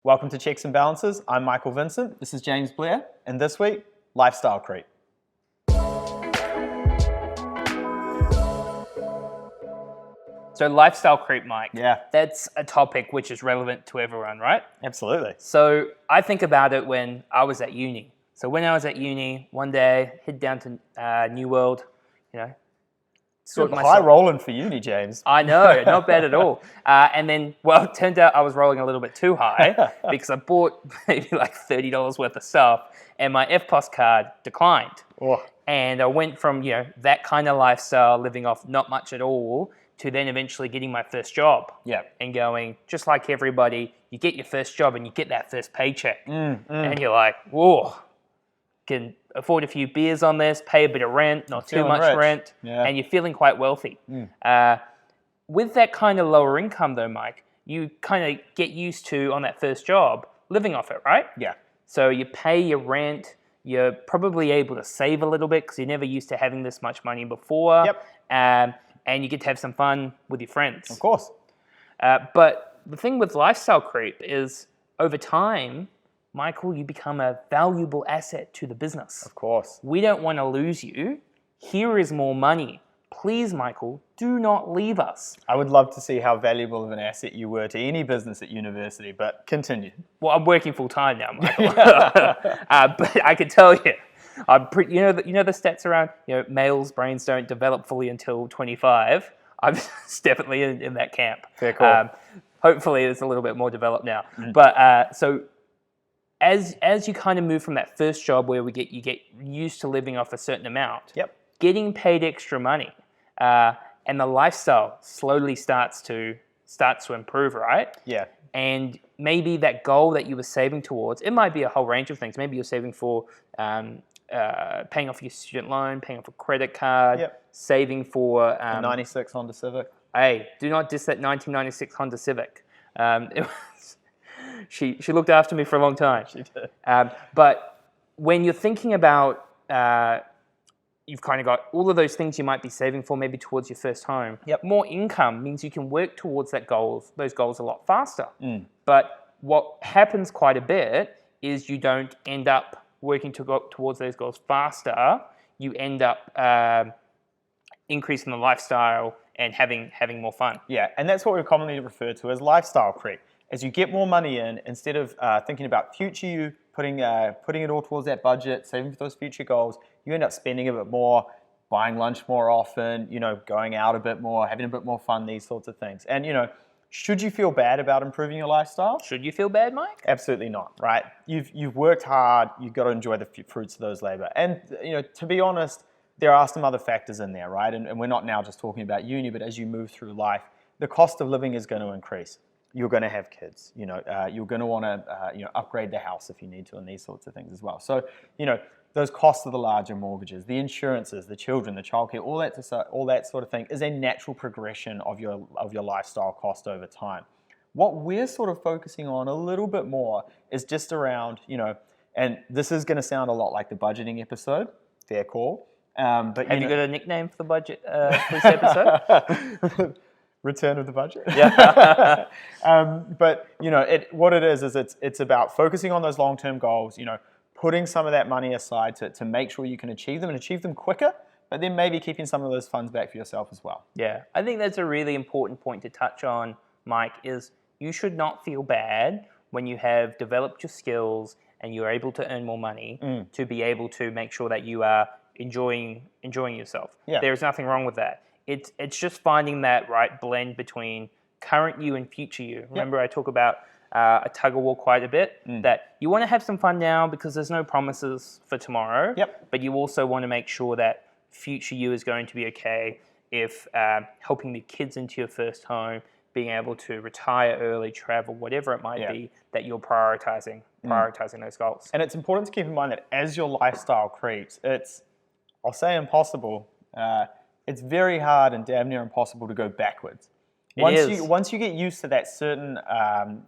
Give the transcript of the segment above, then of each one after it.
Welcome to Checks and Balances. I'm Michael Vincent. This is James Blair. And this week, lifestyle creep. So lifestyle creep, Mike. Yeah. That's a topic which is relevant to everyone, right? Absolutely. So I think about it when I was at uni. So when I was at uni, one day, head down to New World, sort High rolling for uni, James. I know, not bad at all. And then, well, it turned out I was rolling a little bit too high because I bought maybe like $30 worth of stuff and my FPOS card declined. Oh. And I went from, that kind of lifestyle, living off not much at all, to then eventually getting my first job. Yeah. And going, just like everybody, you get your first job and you get that first paycheck. And you're like, whoa, can afford a few beers on this, pay a bit of rent, not too much rich. rent, and you're feeling quite wealthy. With that kind of lower income though, Mike, you kind of get used to, on that first job, living off it, right? Yeah. So you pay your rent, you're probably able to save a little bit because you're never used to having this much money before. Yep. And you get to have some fun with your friends. Of course. But the thing with lifestyle creep is, over time, Michael, you become a valuable asset to the business. Of course. We don't want to lose you. Here is more money. Please, Michael, do not leave us. I would love to see how valuable of an asset you were to any business at university, but continue. Well, I'm working full time now, Michael. But I can tell you, you know the stats around, males' brains don't develop fully until 25. I'm definitely in that camp. Fair call. Hopefully, it's a little bit more developed now. But so as you kind of move from that first job where you get used to living off a certain amount, getting paid extra money, and the lifestyle slowly starts to improve, right? Yeah. And maybe that goal that you were saving towards, it might be a whole range of things. Maybe you're saving for paying off your student loan, paying off a credit card, saving for... a 96 Honda Civic. Hey, do not diss that 1996 Honda Civic. She looked after me for a long time. She did. But when you're thinking about... you've kind of got all of those things you might be saving for maybe towards your first home. More income means you can work towards those goals a lot faster. But what happens quite a bit is you don't end up working to go towards those goals faster. You end up increasing the lifestyle and having more fun. Yeah, and that's what we commonly refer to as lifestyle creep. As you get more money in, instead of thinking about future you, putting it all towards that budget, saving for those future goals, you end up spending a bit more, buying lunch more often, going out a bit more, having a bit more fun, these sorts of things. And, should you feel bad about improving your lifestyle? Should you feel bad, Mike? Absolutely not, right? You've worked hard, you've got to enjoy the fruits of those labor. And, to be honest, there are some other factors in there, right? And we're not now just talking about uni, but as you move through life, the cost of living is going to increase. You're going to have kids, you're going to want to, upgrade the house if you need to, and these sorts of things as well. So, those costs of the larger mortgages, the insurances, the children, the childcare, all that sort of thing is a natural progression of your lifestyle cost over time. What we're sort of focusing on a little bit more is just around, and this is going to sound a lot like the budgeting episode, fair call. But have you got a nickname for the budget for this episode? Return of the budget. Yeah. But what it is it's about focusing on those long-term goals. Putting some of that money aside to make sure you can achieve them and achieve them quicker, but then maybe keeping some of those funds back for yourself as well. Yeah, I think that's a really important point to touch on, Mike. Is you should not feel bad when you have developed your skills and you're able to earn more money to be able to make sure that you are enjoying yourself. Yeah. There's nothing wrong with that. It's just finding that right blend between current you and future you. Remember, I talk about a tug of war quite a bit, that you want to have some fun now because there's no promises for tomorrow, but you also want to make sure that future you is going to be okay if helping the kids into your first home, being able to retire early, travel, whatever it might be, that you're prioritizing those goals. And it's important to keep in mind that as your lifestyle creeps, I'll say impossible, it's very hard and damn near impossible to go backwards. Once you get used to that certain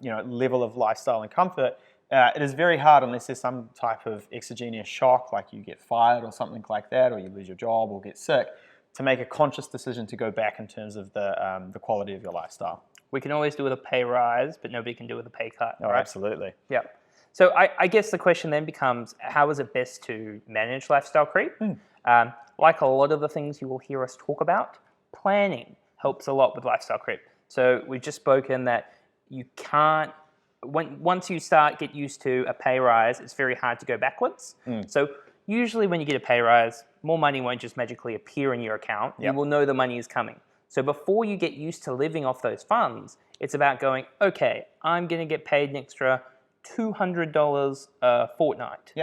level of lifestyle and comfort, it is very hard unless there's some type of exogenous shock, like you get fired or something like that, or you lose your job or get sick, to make a conscious decision to go back in terms of the quality of your lifestyle. We can always do with a pay rise, but nobody can do with a pay cut. Oh, right? absolutely. Yeah. So I guess the question then becomes, how is it best to manage lifestyle creep? Like a lot of the things you will hear us talk about, planning helps a lot with lifestyle creep. So we've just spoken that you can't, once you get used to a pay rise, it's very hard to go backwards. So usually when you get a pay rise, more money won't just magically appear in your account. You will know the money is coming. So before you get used to living off those funds, it's about going, okay, I'm going to get paid an extra $200 a fortnight.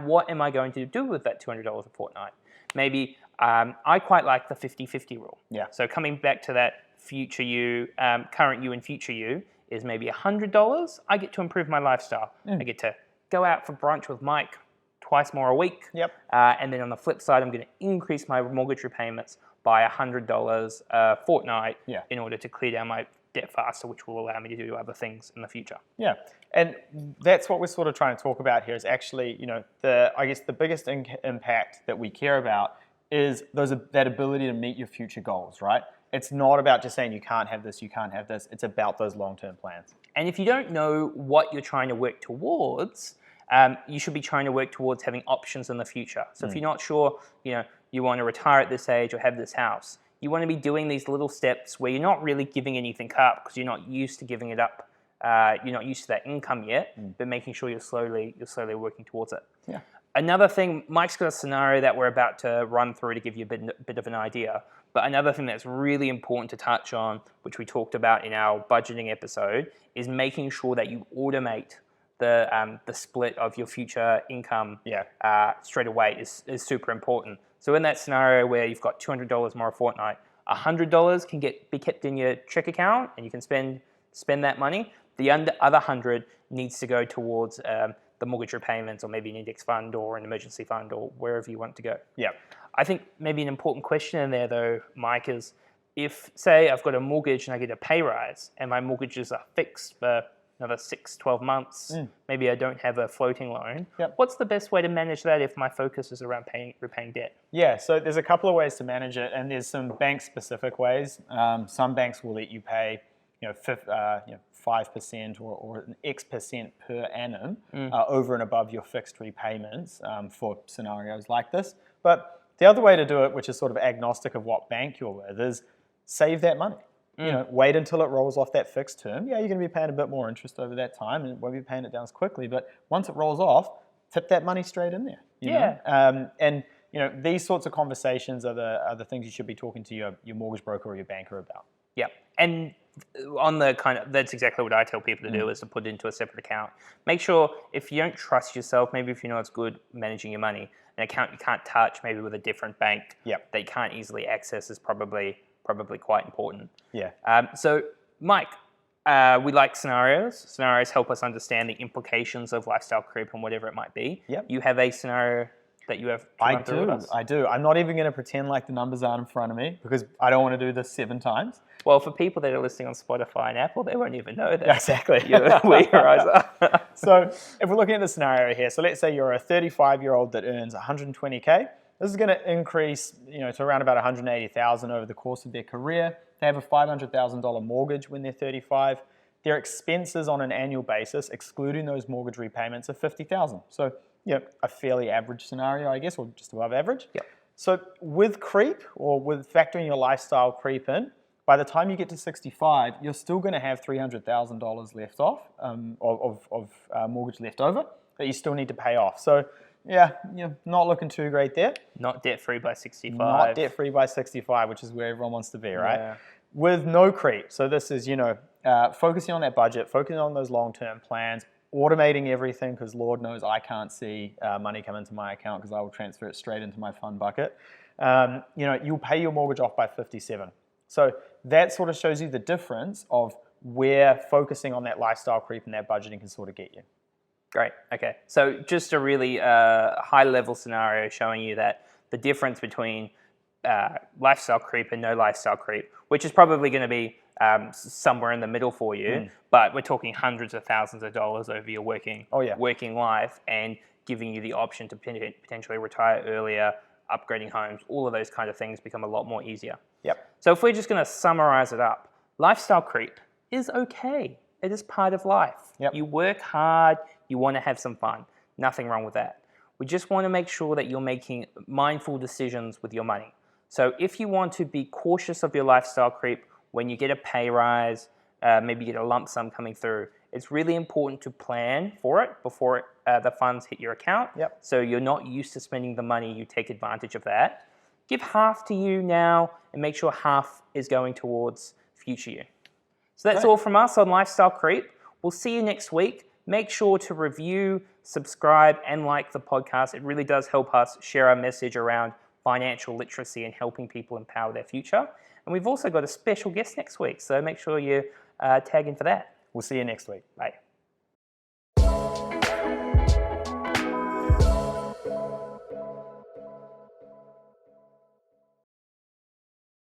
What am I going to do with that $200 a fortnight? Maybe I quite like the 50-50 rule. So coming back to that future you, current you and future you is maybe $100. I get to improve my lifestyle. I get to go out for brunch with Mike twice more a week. And then on the flip side, I'm going to increase my mortgage repayments by $100 a fortnight in order to clear down my debt faster, which will allow me to do other things in the future. Yeah, and that's what we're sort of trying to talk about here is actually, I guess the biggest impact that we care about is that ability to meet your future goals, right? It's not about just saying you can't have this, you can't have this. It's about those long-term plans. And if you don't know what you're trying to work towards, you should be trying to work towards having options in the future. So if you're not sure, you want to retire at this age or have this house, you want to be doing these little steps where you're not really giving anything up because you're not used to giving it up. You're not used to that income yet, but making sure you're slowly working towards it. Another thing, Mike's got a scenario that we're about to run through to give you a bit of an idea. But another thing that's really important to touch on, which we talked about in our budgeting episode, is making sure that you automate the split of your future income straight away is super important. So in that scenario where you've got $200 more a fortnight, $100 can be kept in your check account and you can spend that money. The other 100 needs to go towards the mortgage repayments or maybe an index fund or an emergency fund or wherever you want to go. I think maybe an important question in there though, Mike, is if, say, I've got a mortgage and I get a pay rise and my mortgages are fixed for another 6-12 months, maybe I don't have a floating loan. What's the best way to manage that if my focus is around repaying debt? So there's a couple of ways to manage it, and there's some bank-specific ways. Some banks will let you pay 5% or an X% per annum over and above your fixed repayments for scenarios like this. But the other way to do it, which is sort of agnostic of what bank you're with, is save that money. Wait until it rolls off that fixed term. You're going to be paying a bit more interest over that time and won't be paying it down as quickly. But once it rolls off, tip that money straight in there. And these sorts of conversations are the things you should be talking to your mortgage broker or your banker about. And on the that's exactly what I tell people to do is to put it into a separate account. Make sure if you don't trust yourself, maybe if you know it's good managing your money, an account you can't touch, maybe with a different bank that you can't easily access is probably quite important. So Mike, we like scenarios. Scenarios help us understand the implications of lifestyle creep and whatever it might be. You have a scenario that you have to run through with us? I do. I'm not even going to pretend like the numbers aren't in front of me because I don't want to do this 7 times. Well, for people that are listening on Spotify and Apple, they won't even know that. Exactly. Where your eyes are. So if we're looking at the scenario here, so let's say you're a 35-year-old that earns 120K. This is going to increase, to around about 180,000 over the course of their career. They have a $500,000 mortgage when they're 35. Their expenses on an annual basis, excluding those mortgage repayments, are $50,000. So, a fairly average scenario, I guess, or just above average. So with creep, or with factoring your lifestyle creep in, by the time you get to 65, you're still going to have $300,000 left off of mortgage left over that you still need to pay off. So you're not looking too great there. Not debt-free by 65. Not debt-free by 65, which is where everyone wants to be, right? With no creep. So this is, focusing on that budget, focusing on those long-term plans, automating everything, because Lord knows I can't see money come into my account because I will transfer it straight into my fund bucket. You'll pay your mortgage off by 57. So that sort of shows you the difference of where focusing on that lifestyle creep and that budgeting can sort of get you. Great. Okay. So just a really high-level scenario showing you that the difference between lifestyle creep and no lifestyle creep, which is probably going to be somewhere in the middle for you, but we're talking hundreds of thousands of dollars over your working life and giving you the option to potentially retire earlier, upgrading homes, all of those kind of things become a lot more easier. So if we're just going to summarize it up, lifestyle creep is okay. It is part of life. Yep. You work hard, you want to have some fun. Nothing wrong with that. We just want to make sure that you're making mindful decisions with your money. So if you want to be cautious of your lifestyle creep when you get a pay rise, maybe you get a lump sum coming through, it's really important to plan for it before the funds hit your account. Yep. So you're not used to spending the money, you take advantage of that. Give half to you now and make sure half is going towards future you. So that's all from us on Lifestyle Creep. We'll see you next week. Make sure to review, subscribe, and like the podcast. It really does help us share our message around financial literacy and helping people empower their future. And we've also got a special guest next week, so make sure you tag in for that. We'll see you next week. Bye.